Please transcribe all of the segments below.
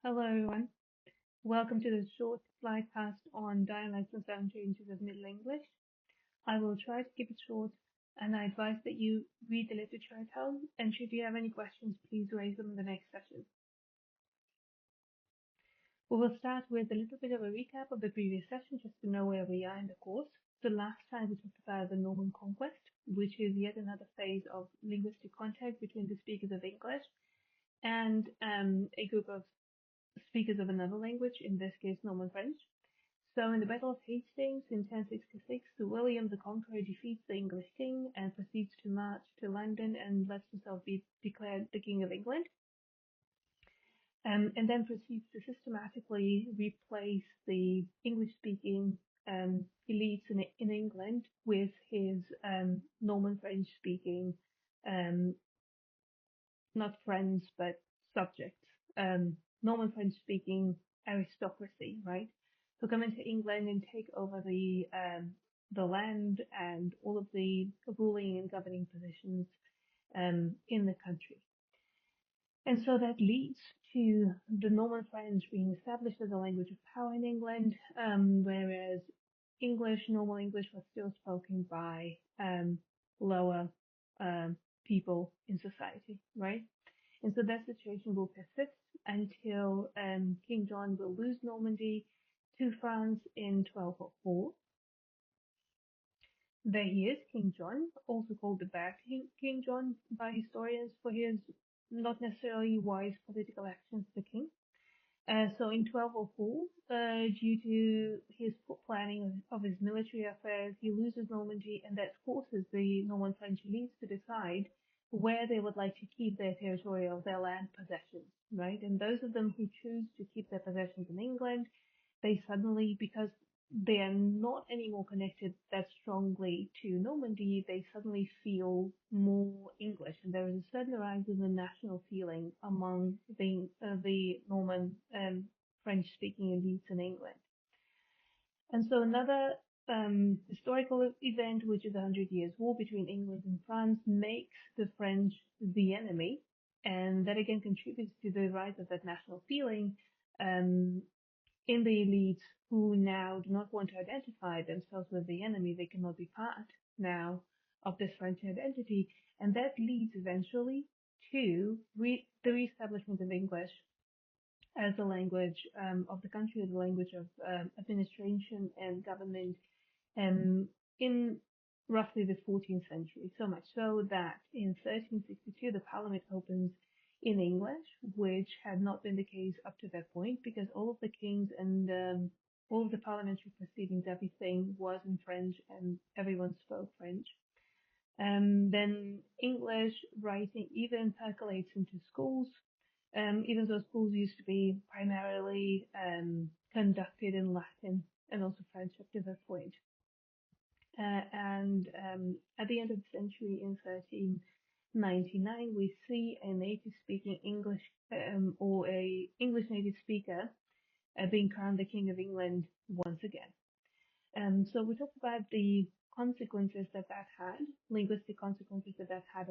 Hello, everyone. Welcome to the short slidecast on dialects and sound changes of Middle English. I will try to keep it short, and I advise that you read the literature at home, and should you have any questions, please raise them in the next session. We will start with a little bit of a recap of the previous session, just to know where we are in the course. So last time we talked about the Norman Conquest, which is yet another phase of linguistic contact between the speakers of English and a group of speakers of another language, in this case Norman French. So in the Battle of Hastings in 1066, William the Conqueror defeats the English king and proceeds to march to London and lets himself be declared the King of England, and then proceeds to systematically replace the English-speaking elites in England with his Norman French-speaking, not friends, but subjects, Norman French-speaking aristocracy, right? Who come into England and take over the land and all of the ruling and governing positions in the country. And so that leads to the Norman French being established as a language of power in England, whereas Normal English, was still spoken by lower people in society, right? And so that situation will persist until King John will lose Normandy to France in 1204. There he is, King John, also called the Bad King John by historians for his not necessarily wise political actions as the king. So in 1204, due to his planning of his military affairs, he loses Normandy, and that forces the Norman French elites to decide where they would like to keep their territorial, their land possessions, right? And those of them who choose to keep their possessions in England, they suddenly, because they are not anymore connected that strongly to Normandy, they suddenly feel more English, and there is a certain rise in the national feeling among the Norman French-speaking elites in England. And so another historical event, which is the Hundred Years' War between England and France, makes the French the enemy, and that again contributes to the rise of that national feeling in the elites, who now do not want to identify themselves with the enemy. They cannot be part now of this French identity, and that leads eventually to the re-establishment of English as the language of the country, as the language of administration and government in roughly the 14th century. So much so that in 1362 the Parliament opens in English, which had not been the case up to that point, because all of the kings and all of the parliamentary proceedings, everything was in French and everyone spoke French. Then English writing even percolates into schools, even though schools used to be primarily conducted in Latin and also French up to that point. And at the end of the century, in 1399, we see a native-speaking English or a English native speaker being crowned the King of England once again. So we talked about the consequences that had, linguistic consequences that had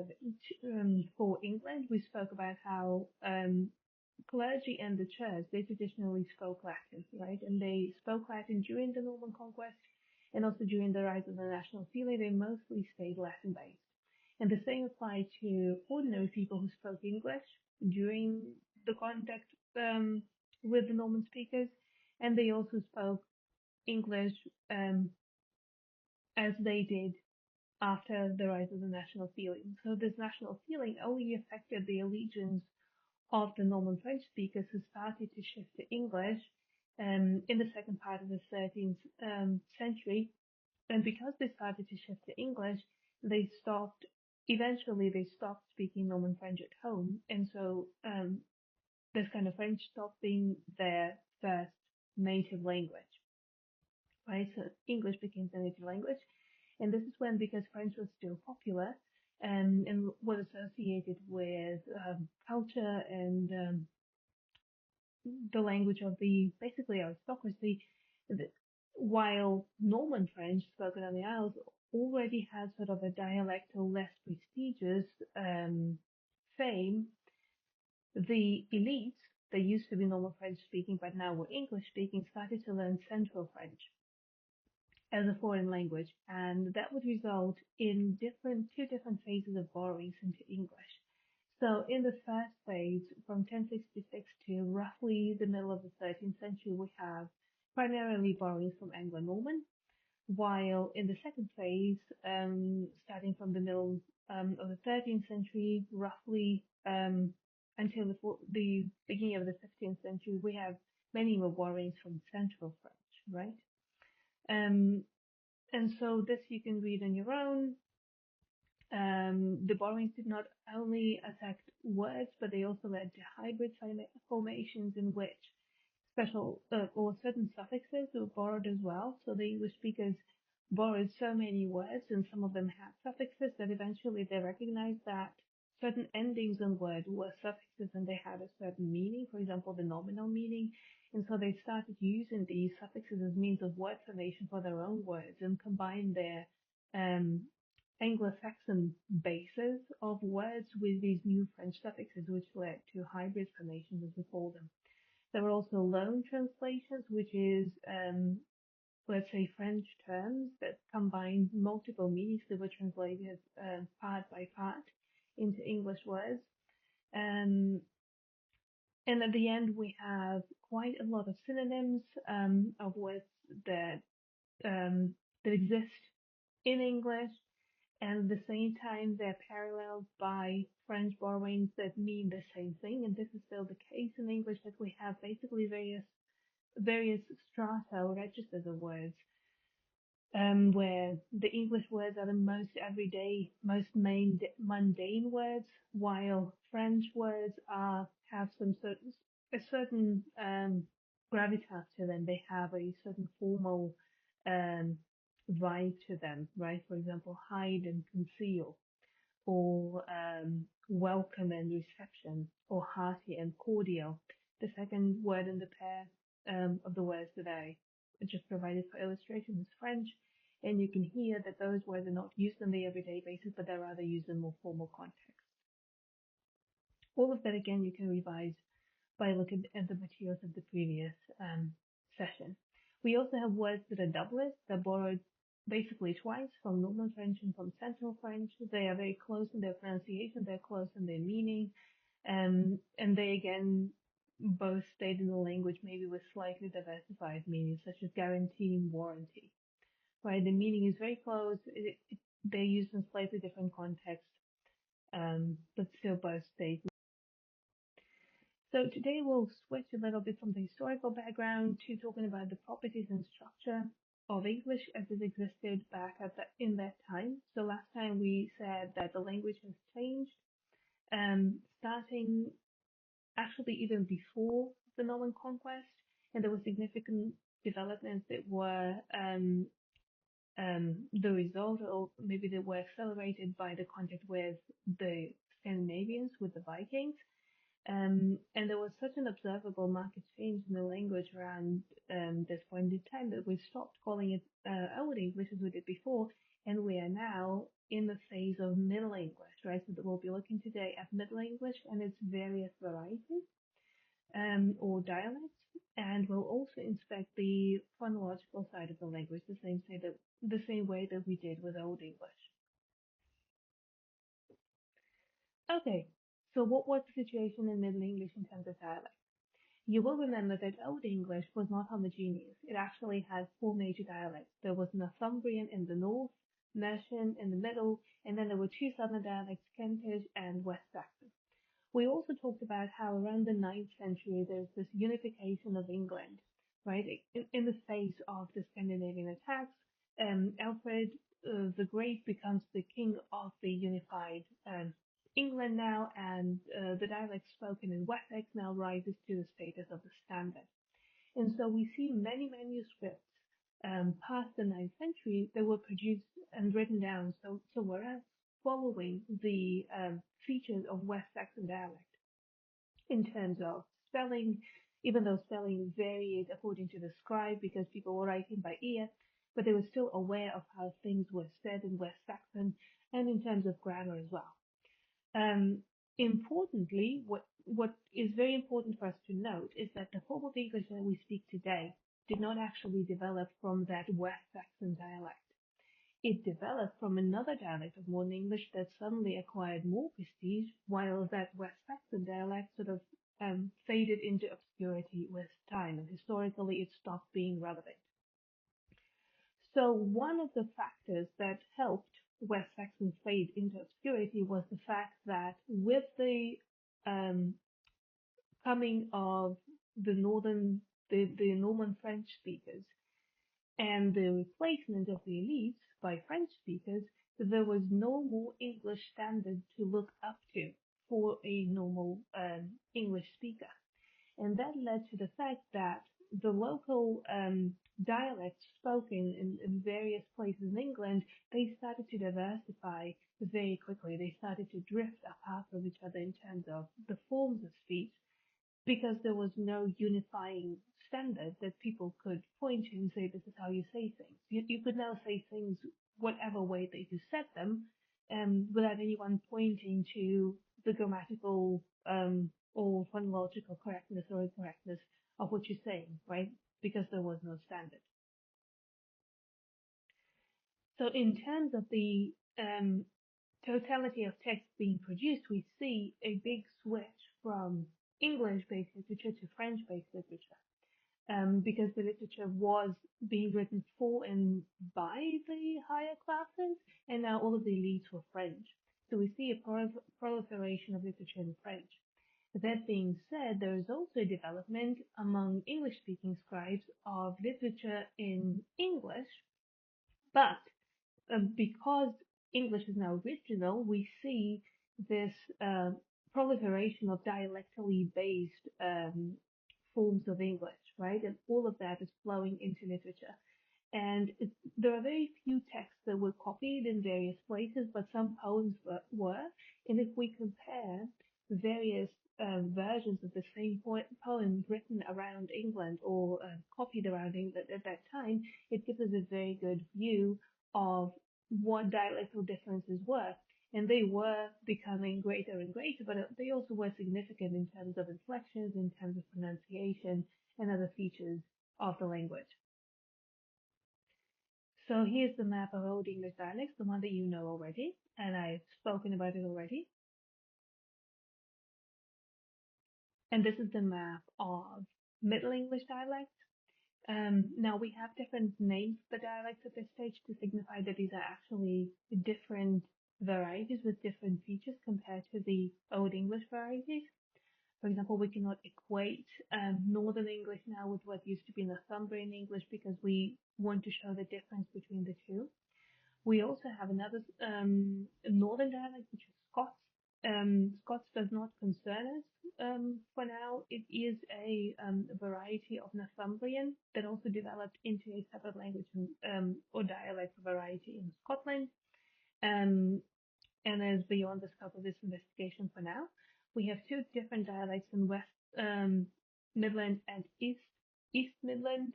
for England. We spoke about how clergy and the church, they traditionally spoke Latin, right? And they spoke Latin during the Norman Conquest and also during the rise of the national feeling. They mostly stayed Latin-based. And the same applied to ordinary people who spoke English during the contact with the Norman speakers, and they also spoke English as they did after the rise of the national feeling. So this national feeling only affected the allegiance of the Norman French speakers, who started to shift to English in the second part of the 13th century. And because they started to shift to English, eventually they stopped speaking Norman French at home. And so this kind of French stopped being their first native language, right? So English became the native language. And this is when, because French was still popular and was associated with culture and the language of the basically aristocracy, while Norman French spoken on the Isles already had sort of a dialectal, less prestigious fame, the elites, they used to be normal French speaking, but now were English speaking, started to learn Central French as a foreign language, and that would result in two different phases of borrowings into English. So in the first phase, from 1066 to roughly the middle of the 13th century, we have primarily borrowings from Anglo-Norman, while in the second phase, starting from the middle of the 13th century, roughly until the beginning of the 15th century, we have many more borrowings from Central French, right? And so this you can read on your own. The borrowings did not only affect words, but they also led to hybrid formations in which special or certain suffixes were borrowed as well. So the English speakers borrowed so many words, and some of them had suffixes, that eventually they recognized that certain endings in words were suffixes and they had a certain meaning, for example, the nominal meaning. And so they started using these suffixes as means of word formation for their own words and combined their Anglo-Saxon bases of words with these new French suffixes, which led to hybrid formations, as we call them. There were also loan translations, which is, let's say, French terms that combine multiple meanings that were translated part by part into English words. And at the end, we have quite a lot of synonyms of words that exist in English, and at the same time, they're paralleled by French borrowings that mean the same thing. And this is still the case in English, that we have basically various strata or registers of words, where the English words are the most everyday, most mundane words, while French words have a certain gravitas to them. They have a certain formal vibe to them, right? For example, hide and conceal, or welcome and reception, or hearty and cordial. The second word in the pair of the words that I just provided for illustration is French, and you can hear that those words are not used on the everyday basis, but they're rather used in more formal context. All of that, again, you can revise by looking at the materials of the previous session. We also have words that are doublets. They're borrowed basically twice from Norman French and from Central French. They are very close in their pronunciation, they're close in their meaning, and they again both stayed in the language, maybe with slightly diversified meanings, such as guarantee and warranty. Right, the meaning is very close. They're used in slightly different contexts, but still both stay. So today we'll switch a little bit from the historical background to talking about the properties and structure of English as it existed back in that time. So last time we said that the language has changed, starting actually even before the Norman conquest, and there were significant developments that were the result, or maybe they were accelerated by the contact with the Scandinavians, with the Vikings. And there was such an observable marked change in the language around this point in time that we stopped calling it Old English as we did before, and we are now in the phase of Middle English, right? So that we'll be looking today at Middle English and its various varieties or dialects, and we'll also inspect the phonological side of the language, the same way that we did with Old English. Okay, so what was the situation in Middle English in terms of dialect? You will remember that Old English was not homogeneous. It actually had four major dialects. There was Northumbrian in the north, Mercian in the middle, and then there were two southern dialects, Kentish and West Saxon. We also talked about how around the 9th century there's this unification of England, right? In the face of the Scandinavian attacks, Alfred the Great becomes the king of the unified England now, and the dialect spoken in Wessex now rises to the status of the standard. And so we see many manuscripts past the 9th century that were produced and written down, so we're following the features of West Saxon dialect in terms of spelling, even though spelling varied according to the scribe because people were writing by ear, but they were still aware of how things were said in West Saxon, and in terms of grammar as well. Importantly, what is very important for us to note is that the form of English that we speak today did not actually develop from that West Saxon dialect. It developed from another dialect of modern English that suddenly acquired more prestige, while that West Saxon dialect sort of faded into obscurity with time, and historically it stopped being relevant. So one of the factors that helped West Saxon fade into obscurity was the fact that with the um, coming of the the Norman French speakers and the replacement of the elites by French speakers, there was no more English standard to look up to for a normal English speaker. And that led to the fact that the local dialects spoken in various places in England, they started to diversify very quickly. They started to drift apart from each other in terms of the forms of speech because there was no unifying standard that people could point to and say, this is how you say things. You could now say things whatever way that you said them, without anyone pointing to the grammatical or phonological correctness or incorrectness of what you're saying, right? Because there was no standard. So in terms of the totality of text being produced, we see a big switch from English-based literature to French-based literature, because the literature was being written for and by the higher classes, and now all of the elites were French. So we see a proliferation of literature in French. That being said, there is also a development among English-speaking scribes of literature in English, but because English is now regional, we see this proliferation of dialectally based forms of English, right? And all of that is flowing into literature. And there are very few texts that were copied in various places, but some poems were. And if we compare various versions of the same poem written around England or copied around England at that time, it gives us a very good view of what dialectal differences were. And they were becoming greater and greater, but they also were significant in terms of inflections, in terms of pronunciation, and other features of the language. So here's the map of Old English dialects, the one that you know already, and I've spoken about it already. And this is the map of Middle English dialects. Now we have different names for the dialects at this stage to signify that these are actually different varieties with different features compared to the Old English varieties. For example, we cannot equate Northern English now with what used to be Northumbrian English because we want to show the difference between the two. We also have another Northern dialect, which is Scots. Scots does not concern us for now. It is a variety of Northumbrian that also developed into a separate language or dialect variety in Scotland. And is beyond the scope of this investigation for now. We have two different dialects in West Midland and East Midland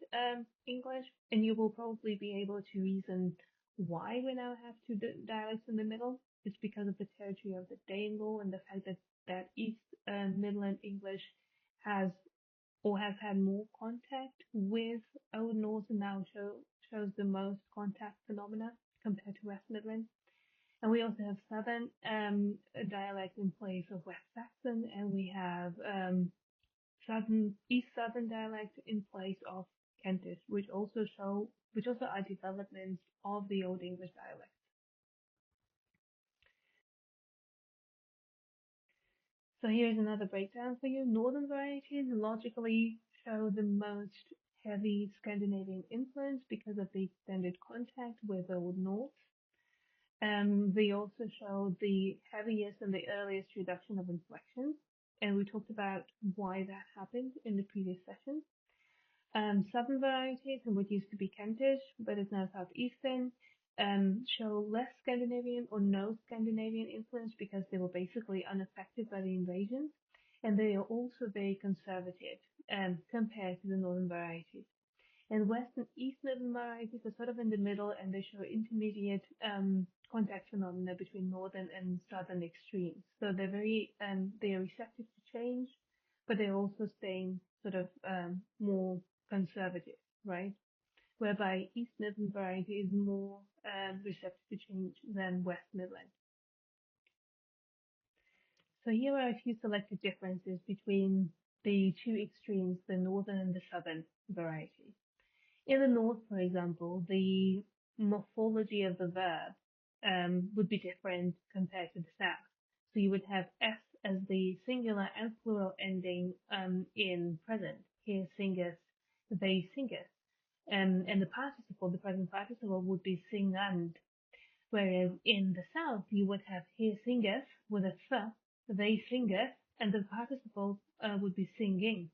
English, and you will probably be able to reason why we now have two dialects in the middle. It's because of the territory of the Danelaw and the fact that East Midland English has had more contact with Old Norse and now shows the most contact phenomena compared to West Midland. And we also have Southern dialect in place of West Saxon, and we have East Southern dialect in place of Kentish, which also are developments of the Old English dialect. So here's another breakdown for you. Northern varieties logically show the most heavy Scandinavian influence because of the extended contact with Old Norse. They also show the heaviest and the earliest reduction of inflections, and we talked about why that happened in the previous session. Southern varieties, and what used to be Kentish, but is now Southeastern, show less Scandinavian or no Scandinavian influence because they were basically unaffected by the invasions, and they are also very conservative compared to the Northern varieties. And West and East Midland varieties are sort of in the middle, and they show intermediate contact phenomena between northern and southern extremes. So they are receptive to change, but they're also staying sort of more conservative, right? Whereby East Midland variety is more receptive to change than West Midland. So here are a few selected differences between the two extremes, the northern and the southern variety. In the north, for example, the morphology of the verb would be different compared to the south. So you would have s as the singular and plural ending in present. Here singeth, they singeth. And the participle, the present participle, would be singand. Whereas in the south, you would have here singeth with a th, they singeth, and the participle would be singing.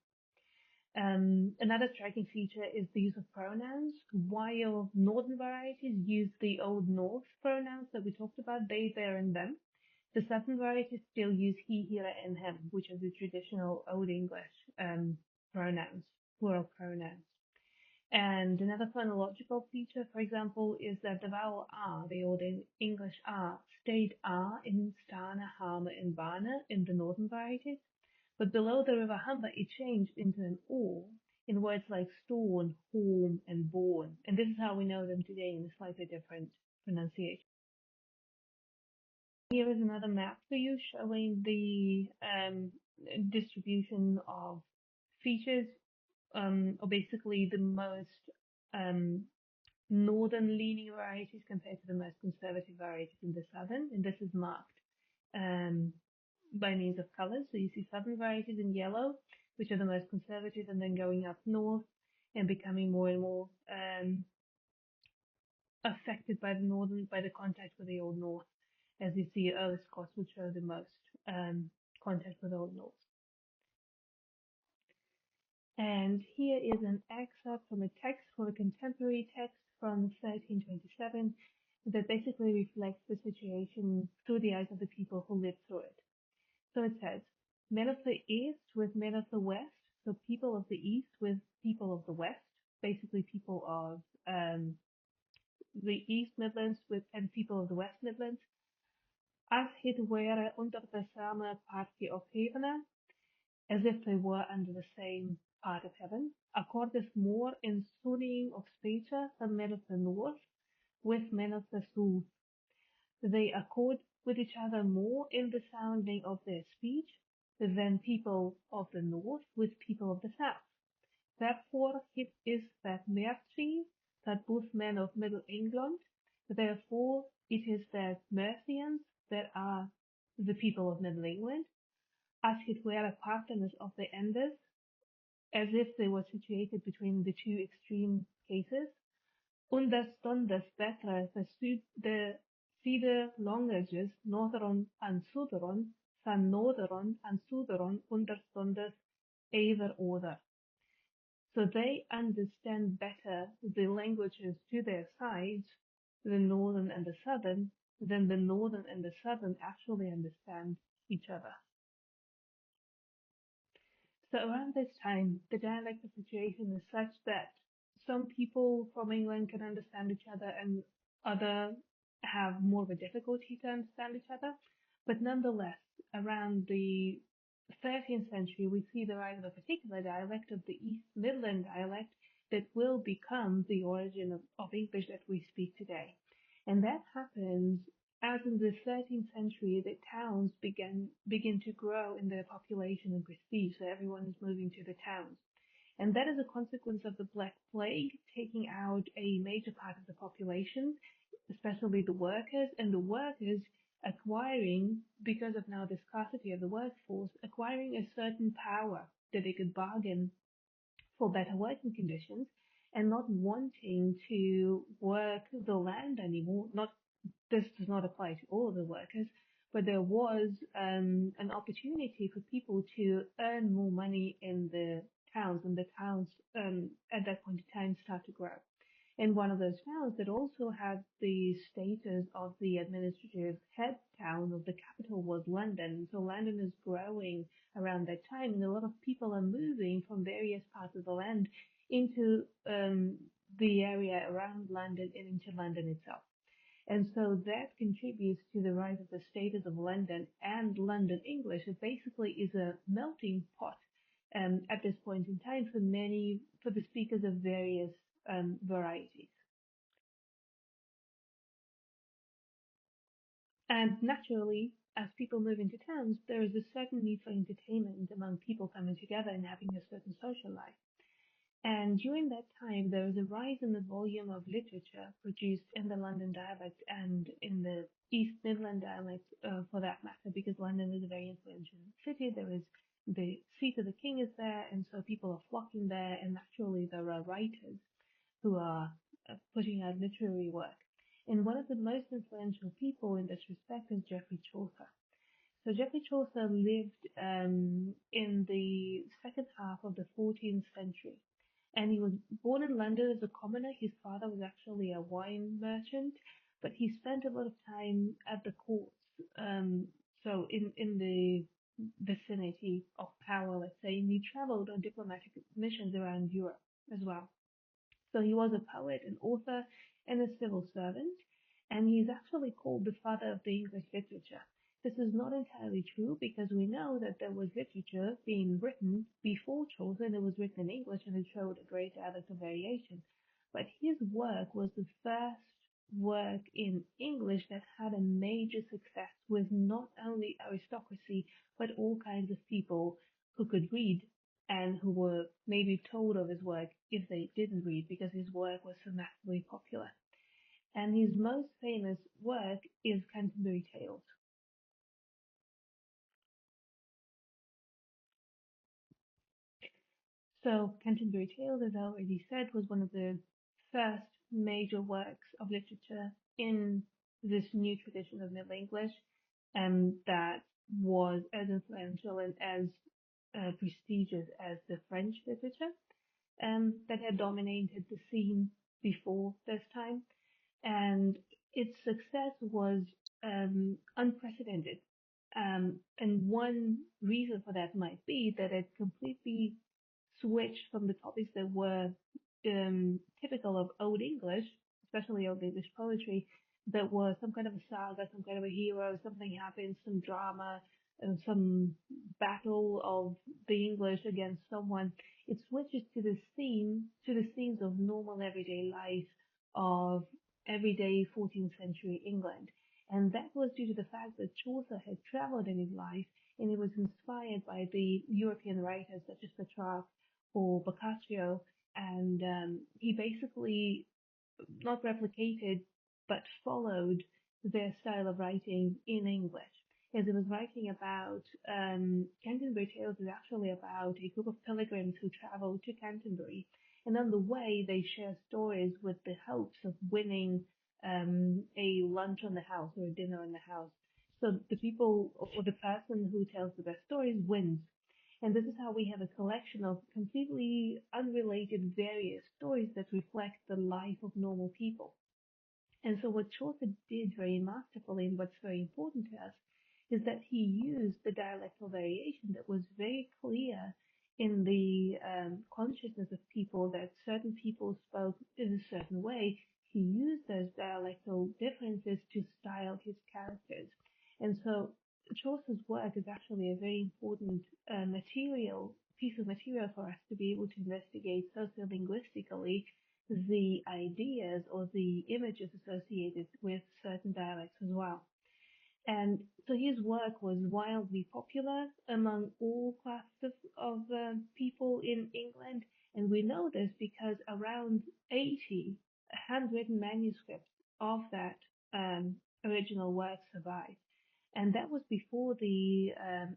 Another striking feature is the use of pronouns. While northern varieties use the Old Norse pronouns that we talked about, they, their, and them, the southern varieties still use he, here, and him, which are the traditional Old English pronouns, plural pronouns. And another phonological feature, for example, is that the vowel R, the Old English R, stayed R in Stana, Hama, and Bana in the northern varieties. But below the river Humber, it changed into an O in words like stone, home, and born. And this is how we know them today in a slightly different pronunciation. Here is another map for you showing the distribution of features, or basically the most northern leaning varieties compared to the most conservative varieties in the southern. And this is marked by means of colors. So you see southern varieties in yellow, which are the most conservative, and then going up north and becoming more and more affected by the contact with the Old North. As you see, Early Scots would show the most contact with Old North. And here is an excerpt from a text, from a contemporary text from 1327, that basically reflects the situation through the eyes of the people who lived through it. So it says, men of the East with men of the West, so people of the East with people of the West, basically people of the East Midlands and people of the West Midlands, as het were under the same party of heaven, as if they were under the same part of heaven, accordeth more in studying of speech than men of the North with men of the South. They accord with each other more in the sounding of their speech than people of the North with people of the South. Therefore it is that mercy that both men of Middle England, therefore it is that Mercians that are the people of Middle England, as it were partners of the Enders, as if they were situated between the two extreme cases, understandes better the feeder languages, northern and southern, than northern and southern understandes either other. So they understand better the languages to their sides, the northern and the southern, than the northern and the southern actually understand each other. So around this time, the dialectal situation is such that some people from England can understand each other and other have more of a difficulty to understand each other. But nonetheless, around the 13th century, we see the rise of a particular dialect of the East Midland dialect that will become the origin of English that we speak today. And that happens as in the 13th century, the towns begin to grow in their population and prestige, so everyone is moving to the towns. And that is a consequence of the Black Plague taking out a major part of the population, especially the workers, and the workers acquiring, because of now the scarcity of the workforce, acquiring a certain power that they could bargain for better working conditions and not wanting to work the land anymore. This does not apply to all of the workers, but there was an opportunity for people to earn more money in the towns, and the towns at that point in time start to grow. And one of those towns that also had the status of the administrative head town of the capital was London. So London is growing around that time, and a lot of people are moving from various parts of the land into the area around London and into London itself. And so that contributes to the rise of the status of London and London English. It basically is a melting pot at this point in time for the speakers of various varieties. And naturally, as people move into towns, there is a certain need for entertainment among people coming together and having a certain social life. And during that time, there was a rise in the volume of literature produced in the London dialect and in the East Midland dialect, for that matter, because London is a very influential city. There is the seat of the king is there, and so people are flocking there, and naturally there are writers who are putting out literary work. And one of the most influential people in this respect is Geoffrey Chaucer. So Geoffrey Chaucer lived in the second half of the 14th century. And he was born in London as a commoner. His father was actually a wine merchant, but he spent a lot of time at the courts. So in the vicinity of power, let's say, and he traveled on diplomatic missions around Europe as well. So he was a poet, an author, and a civil servant, and he's actually called the father of the English literature. This is not entirely true because we know that there was literature being written before Chaucer, and it was written in English and it showed a great dialectal variation. But his work was the first work in English that had a major success with not only aristocracy, but all kinds of people who could read and who were maybe told of his work if they didn't read because his work was so massively popular. And his most famous work is Canterbury Tales. So Canterbury Tales, as I already said, was one of the first major works of literature in this new tradition of Middle English, and that was as influential and as prestigious as the French literature that had dominated the scene before this time. And its success was unprecedented. And one reason for that might be that it completely switched from the topics that were typical of Old English, especially Old English poetry, that was some kind of a saga, some kind of a hero, something happens, some drama, some battle of the English against someone. It switches to the scenes of normal everyday life of everyday 14th century England. And that was due to the fact that Chaucer had traveled in his life and he was inspired by the European writers such as Petrarch or Boccaccio. And he basically not replicated but followed their style of writing in English. As it was writing about Canterbury Tales is actually about a group of pilgrims who travel to Canterbury, and on the way they share stories with the hopes of winning a lunch on the house or a dinner on the house. So the people or the person who tells the best stories wins. And this is how we have a collection of completely unrelated various stories that reflect the life of normal people. And so what Chaucer did very masterfully and what's very important to us is that he used the dialectal variation that was very clear in the consciousness of people that certain people spoke in a certain way. He used those dialectal differences to style his characters. And so Chaucer's work is actually a very important piece of material for us to be able to investigate sociolinguistically the ideas or the images associated with certain dialects as well. And so his work was wildly popular among all classes of people in England. And we know this because around 80 handwritten manuscripts of that original work survived. And that was before the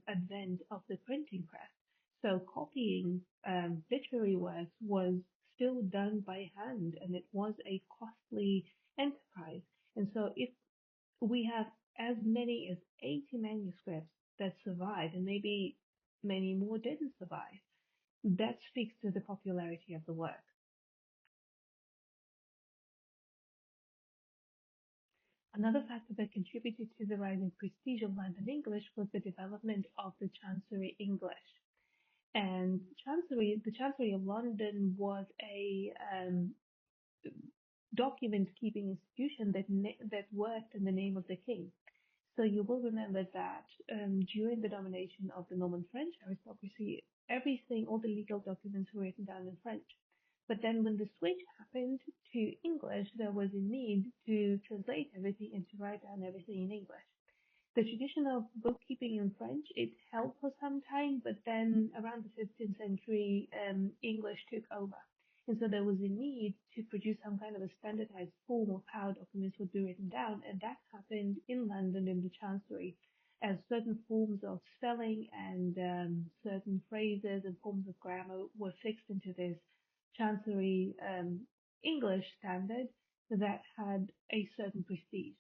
advent of the printing press. So copying literary works was still done by hand and it was a costly enterprise. And so if we have as many as 80 manuscripts that survived, and maybe many more didn't survive, that speaks to the popularity of the work. Another factor that contributed to the rising prestige of London English was the development of the Chancery English. And the Chancery of London was a document keeping institution that worked in the name of the king. So you will remember that during the domination of the Norman French aristocracy, everything, all the legal documents were written down in French. But then when the switch happened to English, there was a need to translate everything and to write down everything in English. The tradition of bookkeeping in French, it held for some time, but then around the 15th century, English took over. And so there was a need to produce some kind of a standardized form of how documents would be written down, and that happened in London in the Chancery, as certain forms of spelling and certain phrases and forms of grammar were fixed into this Chancery English standard that had a certain prestige.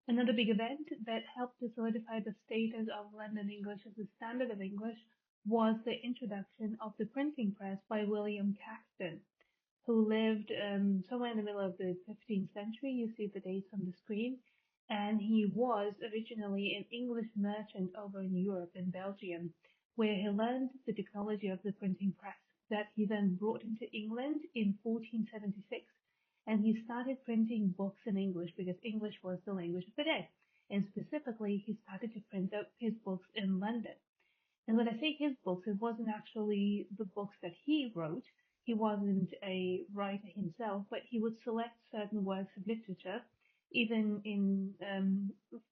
Another big event that helped to solidify the status of London English as the standard of English was the introduction of the printing press by William Caxton, who lived somewhere in the middle of the 15th century. You see the dates on the screen. And he was originally an English merchant over in Europe, in Belgium, where he learned the technology of the printing press that he then brought into England in 1476. And he started printing books in English because English was the language of the day. And specifically, he started to print out his books in London. And when I say his books, it wasn't actually the books that he wrote. He wasn't a writer himself, but he would select certain works of literature, even in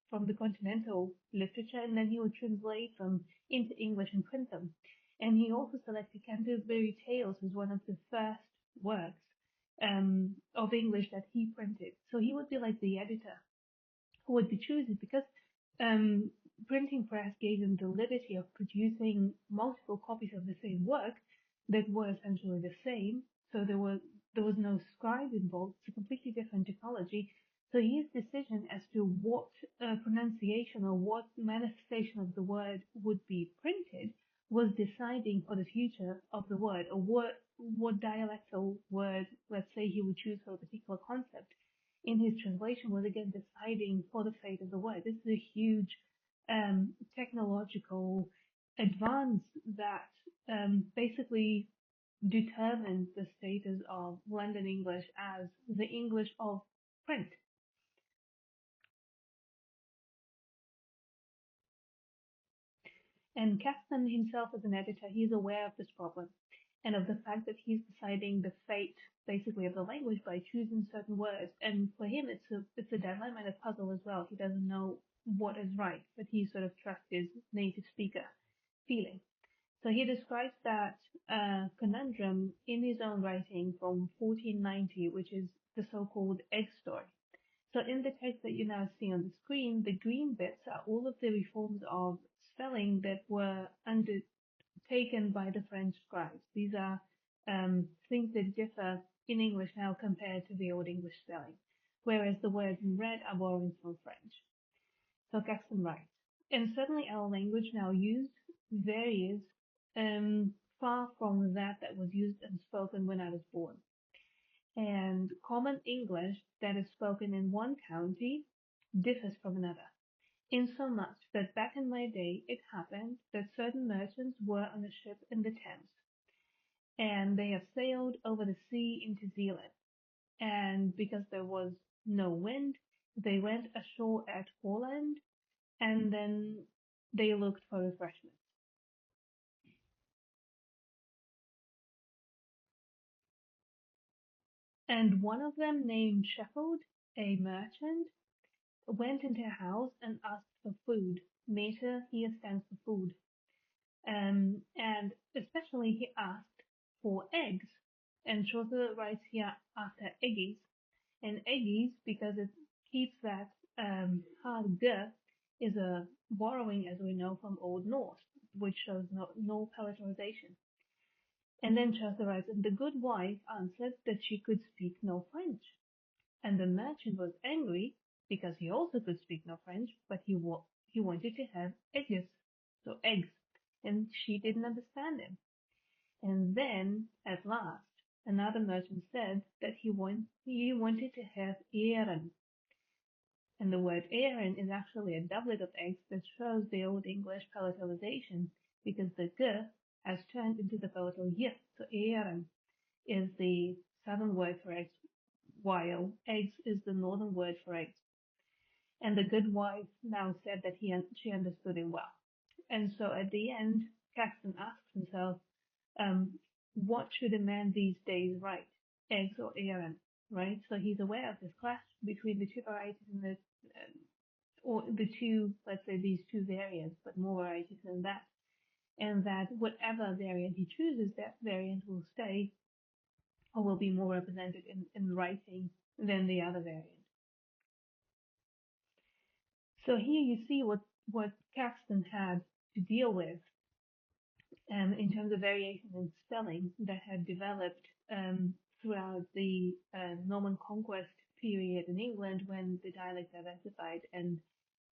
from the continental literature, and then he would translate them into English and print them. And he also selected Canterbury Tales as one of the first works of English that he printed. So he would be like the editor who would be choosing because um, printing press gave him the liberty of producing multiple copies of the same work that were essentially the same. So there was no scribe involved. It's a completely different technology. So his decision as to what pronunciation or what manifestation of the word would be printed was deciding for the future of the word, or what dialectal word, let's say, he would choose for a particular concept in his translation, was again deciding for the fate of the word. This is a huge technological advance that basically determined the status of London English as the English of print. And Caxton himself, as an editor, he's aware of this problem and of the fact that he's deciding the fate, basically, of the language by choosing certain words. And for him, it's a dilemma and a puzzle as well. He doesn't know what is right, but he sort of trusts his native speaker feeling. So he describes that conundrum in his own writing from 1490, which is the so-called egg story. So in the text that you now see on the screen, the green bits are all of the reforms of spelling that were undertaken by the French scribes. These are things that differ in English now compared to the Old English spelling, whereas the words in red are borrowing from French. So Caxton writes, and certainly our language now used varies far from that was used and spoken when I was born. And common English that is spoken in one county differs from another, insomuch that back in my day it happened that certain merchants were on a ship in the Thames, and they have sailed over the sea into Zealand, and because there was no wind, they went ashore at Holland, and then they looked for refreshment. And one of them, named Sheffield, a merchant, went into a house and asked for food. Mater here stands for food. And especially he asked for eggs. And Chaucer writes here after eggies. And eggies, because it keeps that hard g, is a borrowing, as we know, from Old Norse, which shows no palatalization. And then Chaucer writes, and the good wife answered that she could speak no French. And the merchant was angry because he also could speak no French, but he wanted to have eggs, so eggs, and she didn't understand him. And then, at last, another merchant said that he wanted to have eieren. And the word Aaron is actually a doublet of eggs that shows the Old English palatalization because the g has turned into the palatal y. So Aaron is the southern word for eggs, while eggs is the northern word for eggs. And the good wife now said that she understood him well. And so at the end, Caxton asks himself, what should a man these days write, eggs or Aaron, right? So he's aware of this clash between the two varieties and or the two, let's say these two variants, but more varieties than that. And that whatever variant he chooses, that variant will stay or will be more represented in writing than the other variant. So here you see what Caxton had to deal with in terms of variation in spelling that had developed throughout the Norman conquest period in England when the dialects diversified and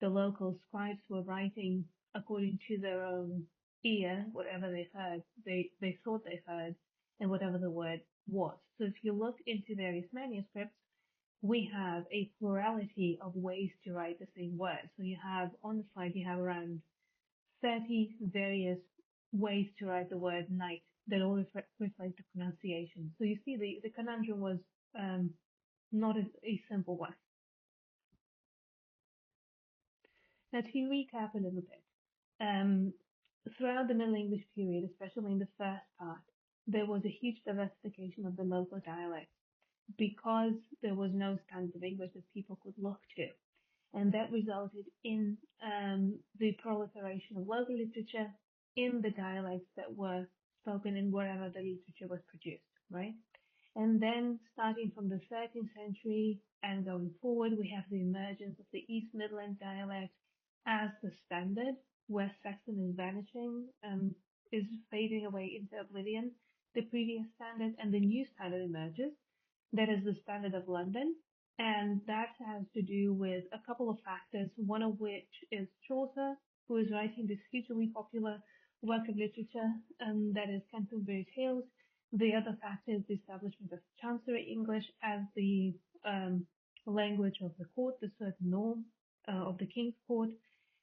the local scribes were writing according to their own ear, whatever they heard, they thought they heard, and whatever the word was. So if you look into various manuscripts, we have a plurality of ways to write the same word. So you have on the slide, you have around 30 various ways to write the word night that all reflect the pronunciation. So you see the conundrum was not a simple one. Now to recap a little bit, throughout the Middle English period, especially in the first part, there was a huge diversification of the local dialects because there was no standard of English that people could look to. And that resulted in the proliferation of local literature in the dialects that were spoken in wherever the literature was produced, right? And then starting from the 13th century and going forward, we have the emergence of the East Midland dialect as the standard. West Saxon is vanishing, is fading away into oblivion, the previous standard, and the new standard emerges. That is the standard of London, and that has to do with a couple of factors, one of which is Chaucer, who is writing this hugely popular work of literature, that is Canterbury Tales. The other factor is the establishment of Chancery English as the language of the court, the certain norm of the King's Court.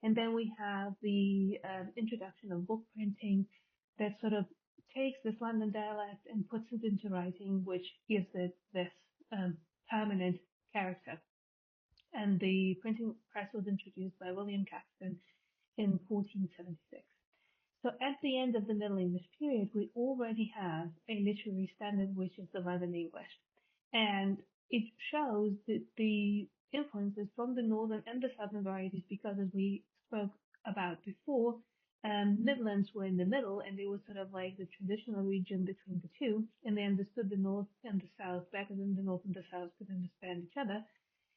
And then we have the introduction of book printing that sort of takes this London dialect and puts it into writing, which gives it this permanent character. And the printing press was introduced by William Caxton in 1476. So at the end of the Middle English period, we already have a literary standard, which is the London English. And it shows that the influences from the northern and the southern varieties, because as we spoke about before, Midlands were in the middle and they were sort of like the traditional region between the two, and they understood the north and the south better than the north and the south could understand each other.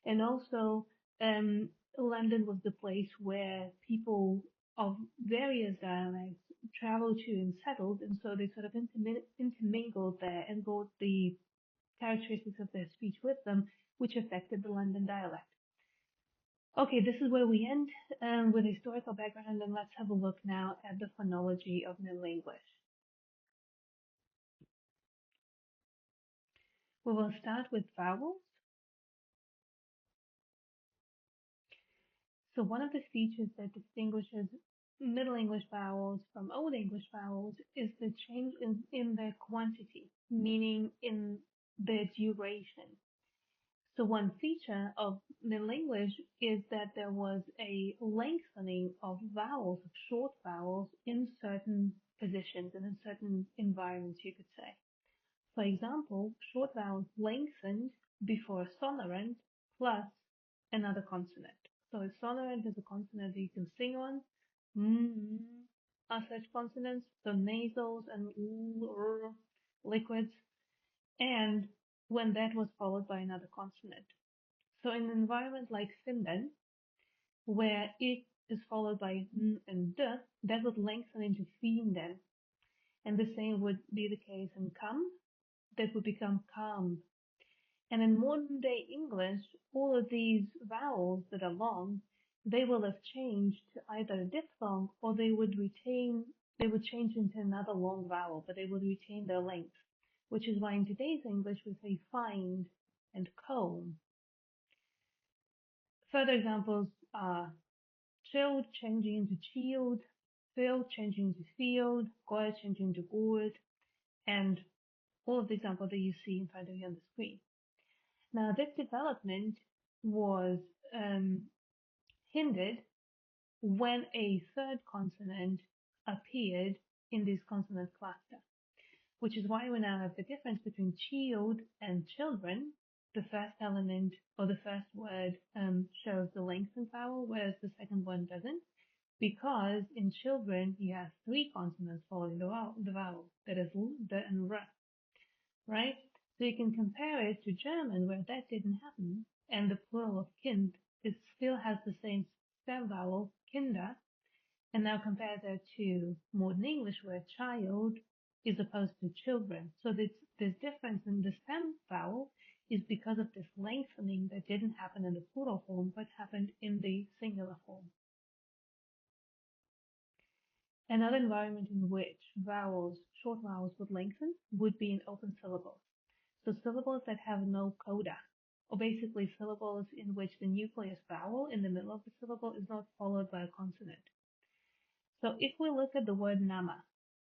And also, London was the place where people of various dialects traveled to and settled, and so they sort of intermingled there and brought the characteristics of their speech with them, which affected the London dialect. Okay, this is where we end with historical background, and let's have a look now at the phonology of Middle English. We will start with vowels. So one of the features that distinguishes Middle English vowels from Old English vowels is the change in their quantity, meaning in their duration. So one feature of Middle English is that there was a lengthening of vowels, of short vowels, in certain positions and in certain environments, you could say. For example, short vowels lengthened before a sonorant plus another consonant. So a sonorant is a consonant that you can sing on. Are such consonants, so nasals and liquids, and when that was followed by another consonant. So in an environment like Finland, where it is followed by n and d, that would lengthen into fienden. And the same would be the case in come, that would become calm. And in modern day English, all of these vowels that are long, they will have changed to either a diphthong or they would change into another long vowel, but they would retain their length, which is why in today's English we say find and comb. Further examples are chilled changing into chilled, field changing into field, gourd changing into gourd, and all of the examples that you see in front of you on the screen. Now, this development was hindered when a third consonant appeared in this consonant cluster, which is why we now have the difference between child and children. The first element or the first word shows the lengthened vowel, whereas the second one doesn't, because in children you have three consonants following the vowel, that is l, d, and r, right? So you can compare it to German, where that didn't happen, and the plural of kind, it still has the same stem vowel, kinder, and now compare that to modern English, where child is opposed to children. So this difference in the stem vowel is because of this lengthening that didn't happen in the plural form, but happened in the singular form. Another environment in which vowels, short vowels would lengthen would be in open syllables. So syllables that have no coda, or basically syllables in which the nucleus vowel in the middle of the syllable is not followed by a consonant. So if we look at the word nama,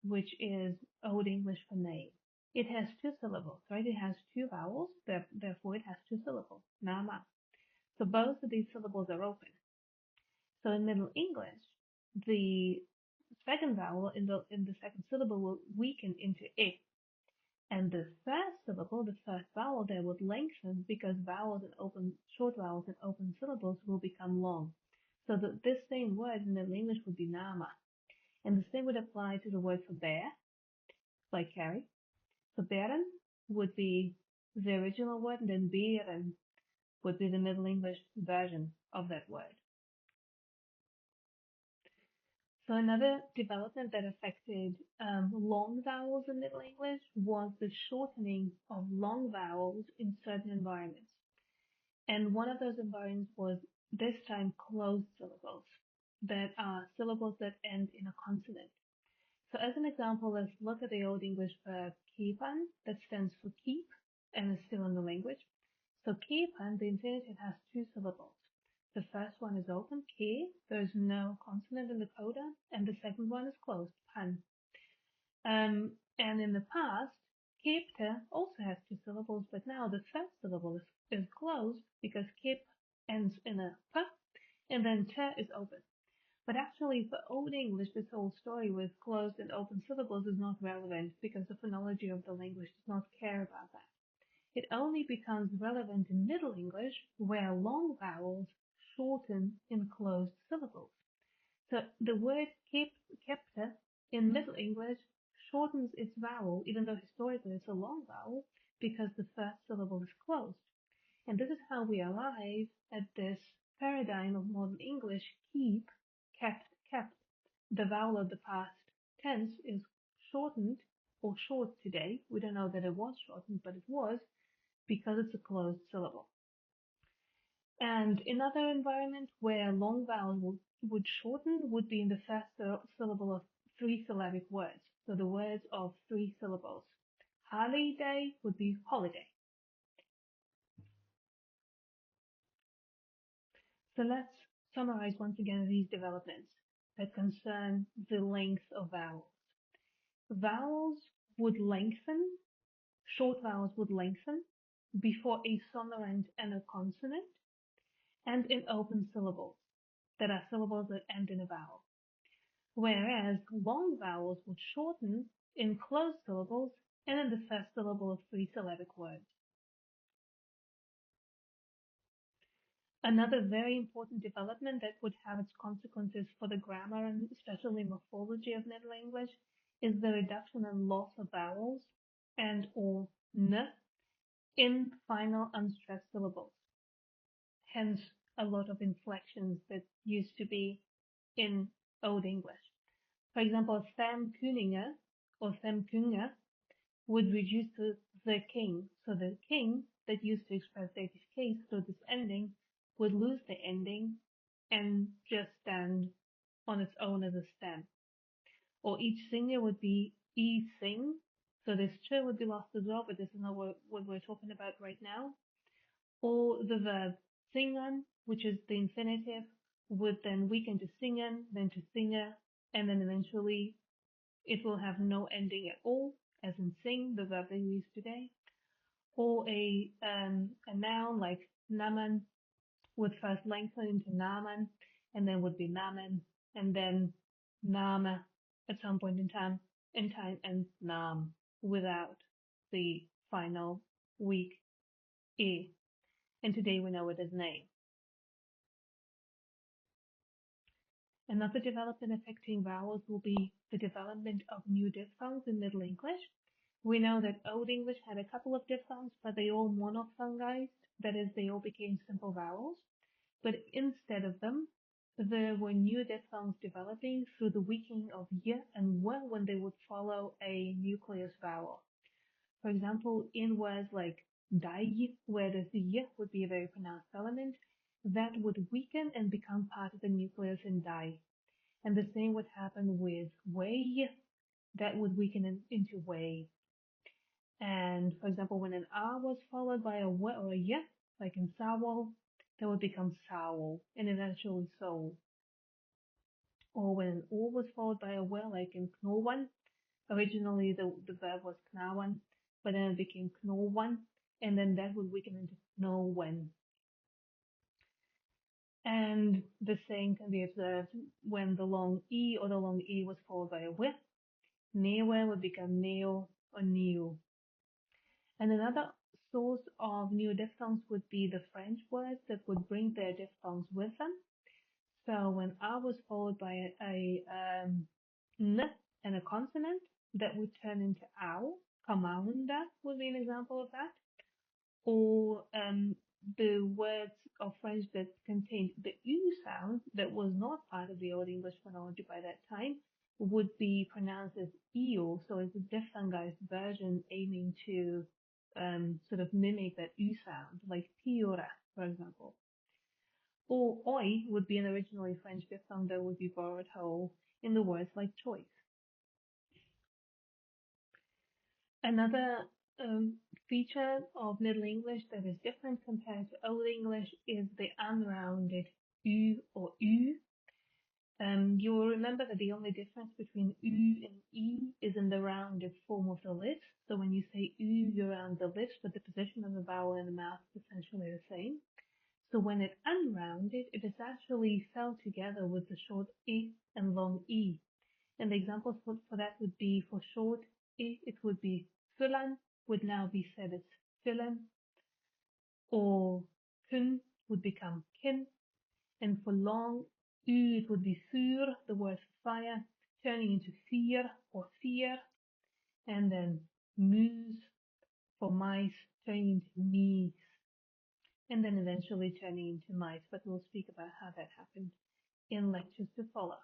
which is Old English for name, it has two syllables, right? It has two vowels, therefore it has two syllables, nama. So both of these syllables are open. So in Middle English, the second vowel in the second syllable will weaken into I. And the first syllable, the first vowel there would lengthen because short vowels in open syllables will become long. So this same word in Middle English would be nama. And the same would apply to the word for bear, like carry. So bären would be the original word, and then bären would be the Middle English version of that word. So another development that affected long vowels in Middle English was the shortening of long vowels in certain environments. And one of those environments was this time closed syllables, that are syllables that end in a consonant. So as an example, let's look at the Old English verb keepan, that stands for keep and is still in the language. So keepan, the infinitive, has two syllables. The first one is open, ke, there's no consonant in the coda, and the second one is closed, pan. And in the past, keepte also has two syllables, but now the first syllable is closed because keep ends in a p, and then te is open. But actually, for Old English, this whole story with closed and open syllables is not relevant because the phonology of the language does not care about that. It only becomes relevant in Middle English, where long vowels shorten in closed syllables. So the word kepte in Middle English shortens its vowel, even though historically it's a long vowel, because the first syllable is closed. And this is how we arrive at this paradigm of modern English: keep, kept, kept. The vowel of the past tense is shortened or short today. We don't know that it was shortened, but it was because it's a closed syllable. And another environment where long vowels would shorten would be in the first syllable of three-syllabic words. So the words of three syllables. Holiday would be holiday. So let's summarize once again these developments that concern the length of vowels. Vowels would lengthen, short vowels would lengthen before a sonorant and a consonant, and in open syllables, that are syllables that end in a vowel. Whereas long vowels would shorten in closed syllables and in the first syllable of three-syllabic words. Another very important development that would have its consequences for the grammar and especially morphology of Middle English is the reduction and loss of vowels and or n in final unstressed syllables. Hence, a lot of inflections that used to be in Old English. For example, Sam Kuninger or Sam Kunger would reduce to the king. So the king that used to express dative case through this ending would lose the ending and just stand on its own as a stem. Or each singer would be e-sing. So this ch would be lost as well, but this is not what we're talking about right now. Or the verb singan, which is the infinitive, would then weaken to singen, then to singer, and then eventually it will have no ending at all, as in sing, the verb that we use today. Or a noun like naman would first lengthen into naman, and then would be namen, and then nama at some point in time, and nam without the final weak e. And today we know it as name. Another development affecting vowels will be the development of new diphthongs in Middle English. We know that Old English had a couple of diphthongs, but they all monophthongized, that is, they all became simple vowels. But instead of them, there were new diphthongs developing through the weakening of y and w when they would follow a nucleus vowel. For example, in words like dai, where the y would be a very pronounced element, that would weaken and become part of the nucleus in dai. And the same would happen with way, that would weaken into way. And for example, when an R was followed by a W or a Y, like in Sawol, that would become Sawol and eventually Soul. Or when an O was followed by a W, like in Knowan, originally the verb was Knawan, but then it became Knowan, and then that would weaken into Knowen. And the same can be observed when the long E or the long E was followed by a W. Newe would become Neo or Neo. And another source of new diphthongs would be the French words that would bring their diphthongs with them. So when R was followed by a N and a consonant, that would turn into ow. Kamaunda would be an example of that. Or the words of French that contained the U sound that was not part of the Old English phonology by that time would be pronounced as eo, so it's a diphthongized version aiming to sort of mimic that U sound, like piora, for example. Or oi would be an originally French diphthong that would be borrowed whole in the words like choice. Another feature of Middle English that is different compared to Old English is the unrounded U or U. You will remember that the only difference between U and E is in the rounded form of the lips. So when you say U, you round the lips, but the position of the vowel in the mouth is essentially the same. So when it unrounded, it is actually fell together with the short I and long E. And the examples for that would be for short I, it would be Fulan, would now be said as Filan, or Kun would become Kin, and for long U it would be Fur, the word fire, turning into Fear or Fear, and then Muse for mice, turning into Mies, and then eventually turning into mice, but we'll speak about how that happened in lectures to follow.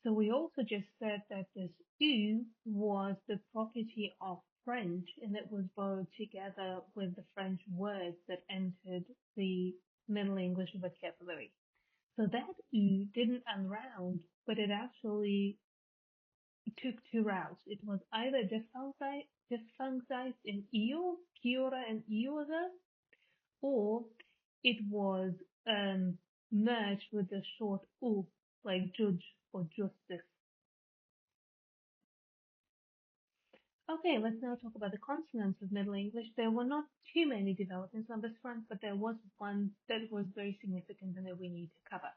So we also just said that this U was the property of French and it was borrowed together with the French words that entered the Middle English vocabulary. So that U didn't unround, but it actually took two routes. It was either diphthongized in eo, kiora and eosa, or it was merged with the short u, like judge or justice. Okay, let's now talk about the consonants of Middle English. There were not too many developments on this front, but there was one that was very significant and that we need to cover.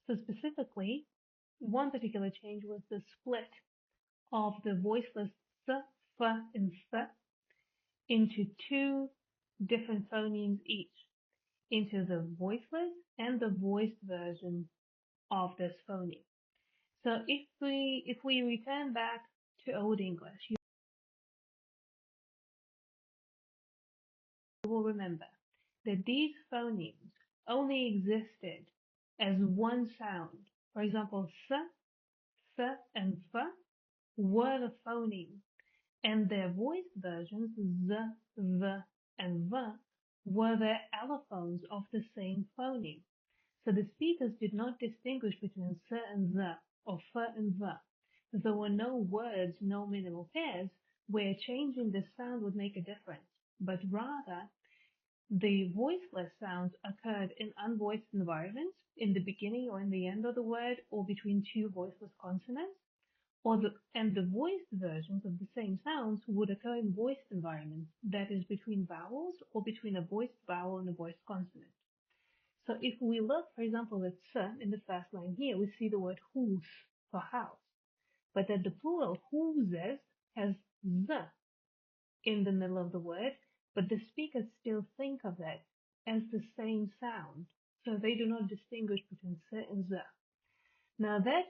So specifically, one particular change was the split of the voiceless s, f, and th into two different phonemes each, into the voiceless and the voiced version of this phoneme. So if we return back to Old English, you will remember that these phonemes only existed as one sound. For example, s, and f were the phoneme, and their voiced versions, z, v, and v, were the allophones of the same phoneme. So the speakers did not distinguish between s and z, or f and v. There were no words, no minimal pairs, where changing the sound would make a difference, but rather the voiceless sounds occurred in unvoiced environments in the beginning or in the end of the word or between two voiceless consonants, and the voiced versions of the same sounds would occur in voiced environments, that is, between vowels or between a voiced vowel and a voiced consonant. So if we look, for example, at "s" in the first line here, we see the word hus for house, but that the plural huses has "z" in the middle of the word, but the speakers still think of it as the same sound, so they do not distinguish between "s" and "z." Now that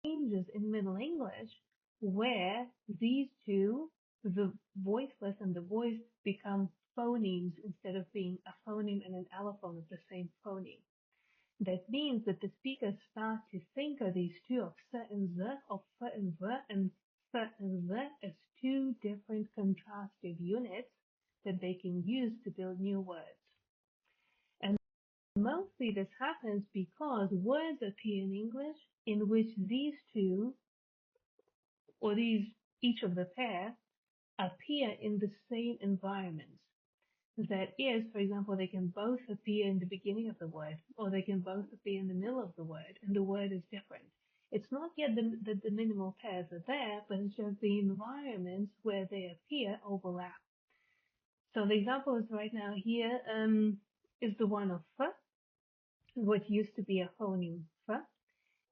changes in Middle English, where these two, the voiceless and the voiced, become phonemes instead of being a phoneme and an allophone of the same phoneme. That means that the speakers start to think of these two, of "s" and "z," of "f" and "v," and "s" and "z," as two different contrastive units that they can use to build new words. And mostly this happens because words appear in English in which these two, or each of the pair, appear in the same environments. That is, for example, they can both appear in the beginning of the word, or they can both appear in the middle of the word, and the word is different. It's not yet that the minimal pairs are there, but it's just the environments where they appear overlap. So the example is right now here is the one of "f," what used to be a phoneme "f,"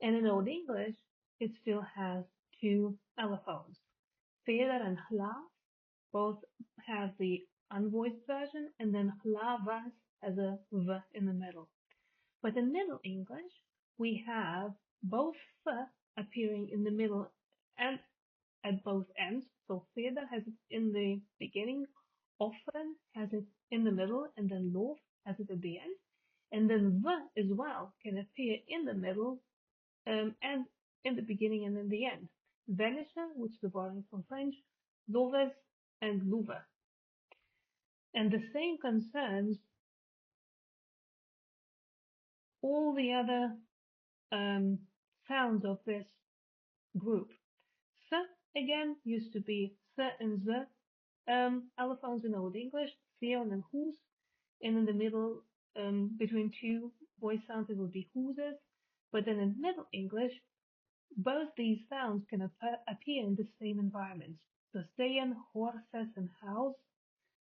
and in Old English it still has two allophones. "Feder" and "hla" both have the unvoiced version, and then "hlavas" has a "v" in the middle. But in Middle English, we have both "f" appearing in the middle and at both ends. So "feder" has it in the beginning, "often" has it in the middle, and then "lof" has it at the end. And then "v" as well can appear in the middle and in the beginning and in the end. "Venisher," which is borrowing from French, "loves," and "louver." And the same concerns all the other sounds of this group. "S" again used to be "s" and "z," allophones in Old English, "theon" and "whos," and in the middle, between two voice sounds, it would be "whoses." But then in Middle English, both these sounds can appear in the same environments. So "seien," "horses," and "house,"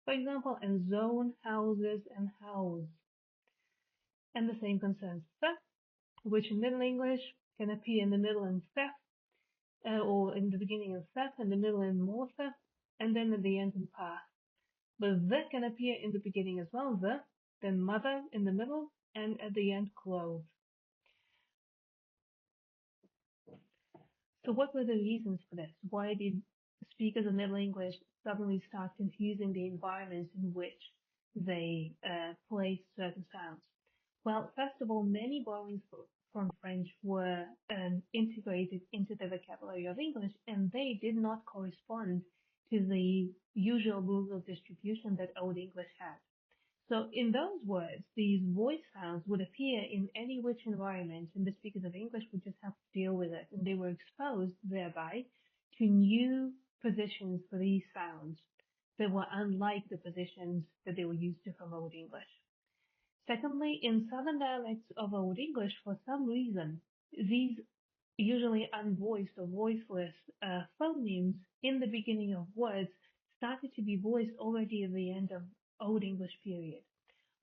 for example, and "zone," "houses," and "house." And the same concerns "th," which in Middle English can appear in the middle in "thef," or in the beginning in "thef," in the middle in "morthe," and then at the end in "path." But "the" can appear in the beginning as well, "the," then "mother" in the middle, and at the end "clothes." So what were the reasons for this? Why did speakers of Middle English suddenly start confusing the environments in which they placed certain sounds? Well, first of all, many borrowings from French were integrated into the vocabulary of English, and they did not correspond to the usual rules of distribution that Old English had. So in those words, these voice sounds would appear in any which environment, and the speakers of English would just have to deal with it, and they were exposed thereby to new positions for these sounds that were unlike the positions that they were used to from Old English. Secondly, in Southern dialects of Old English, for some reason, these usually unvoiced or voiceless phonemes in the beginning of words started to be voiced already at the end of Old English period.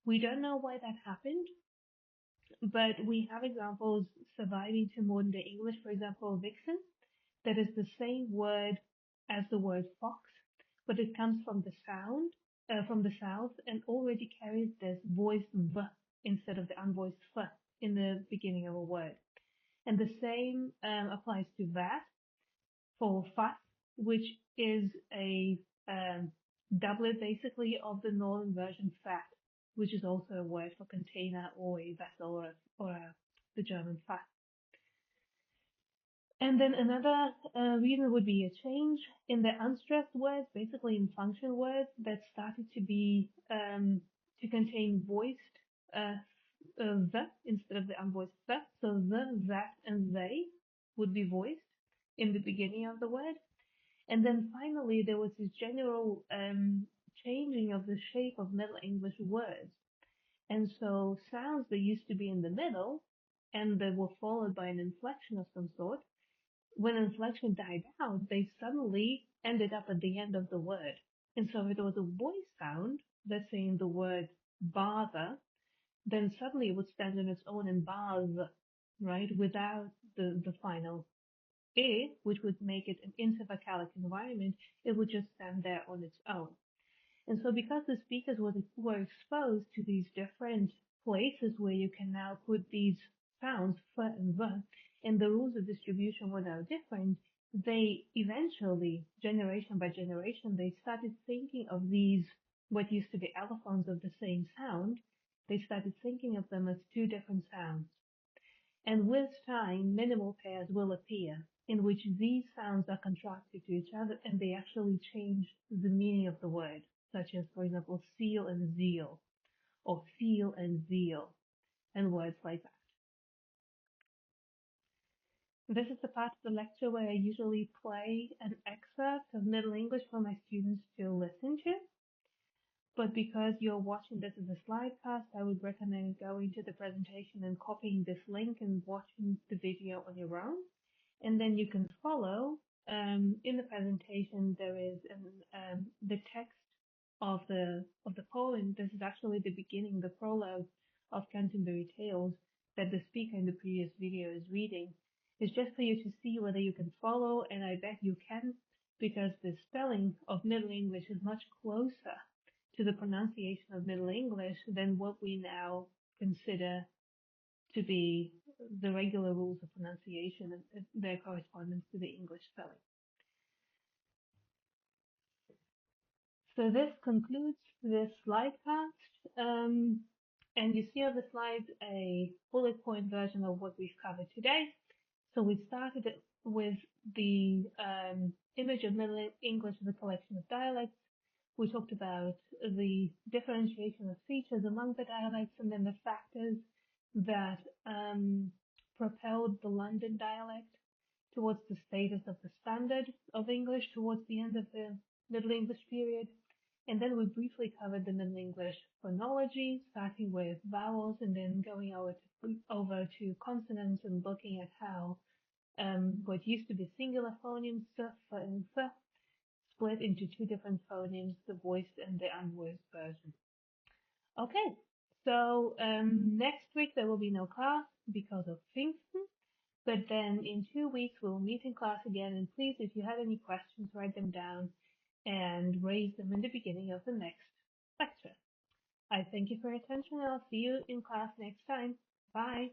We don't know why that happened, but we have examples surviving to modern day English. For example, vixen, that is the same word as the word fox, but it comes from the from the south, and already carries this voiced v instead of the unvoiced f in the beginning of a word. And the same applies to that for fat, which is a doublet basically of the northern version fat, which is also a word for container or a vessel or the German fat. And then another reason would be a change in the unstressed words, basically in function words that started to be to contain voiced the instead of the unvoiced the. So the, that, and they would be voiced in the beginning of the word. And then finally, there was this general changing of the shape of Middle English words. And so sounds that used to be in the middle and that were followed by an inflection of some sort, when inflection died out, they suddenly ended up at the end of the word. And so if it was a voice sound, let's say in the word bother, then suddenly it would stand on its own in bars, right, without the final A, which would make it an intervocalic environment, it would just stand there on its own. And so because the speakers were exposed to these different places where you can now put these sounds, f and v, and the rules of distribution were now different, they eventually, generation by generation, they started thinking of these, what used to be allophones of the same sound, they started thinking of them as two different sounds. And with time, minimal pairs will appear in which these sounds are contracted to each other and they actually change the meaning of the word, such as, for example, seal and zeal, or feel and zeal, and words like that. This is the part of the lecture where I usually play an excerpt of Middle English for my students to listen to. But because you're watching this as a slidecast, I would recommend going to the presentation and copying this link and watching the video on your own. And then you can follow. In the presentation, there is the text of the poem. This is actually the beginning, the prologue of Canterbury Tales that the speaker in the previous video is reading. It's just for you to see whether you can follow, and I bet you can, because the spelling of Middle English is much closer to the pronunciation of Middle English than what we now consider to be the regular rules of pronunciation and their correspondence to the English spelling. So this concludes this slidecast. And you see on the slide a bullet point version of what we've covered today. So we started with the image of Middle English as a collection of dialects. We talked about the differentiation of features among the dialects and then the factors that propelled the London dialect towards the status of the standard of English towards the end of the Middle English period. And then we briefly covered the Middle English phonology, starting with vowels and then going over to consonants and looking at how what used to be singular phonemes, s, f, and th, split into two different phonemes, the voiced and the unvoiced version. Okay, so next week there will be no class because of Pfingsten, but then in 2 weeks we'll meet in class again, and please, if you have any questions, write them down and raise them in the beginning of the next lecture. I thank you for your attention, and I'll see you in class next time. Bye.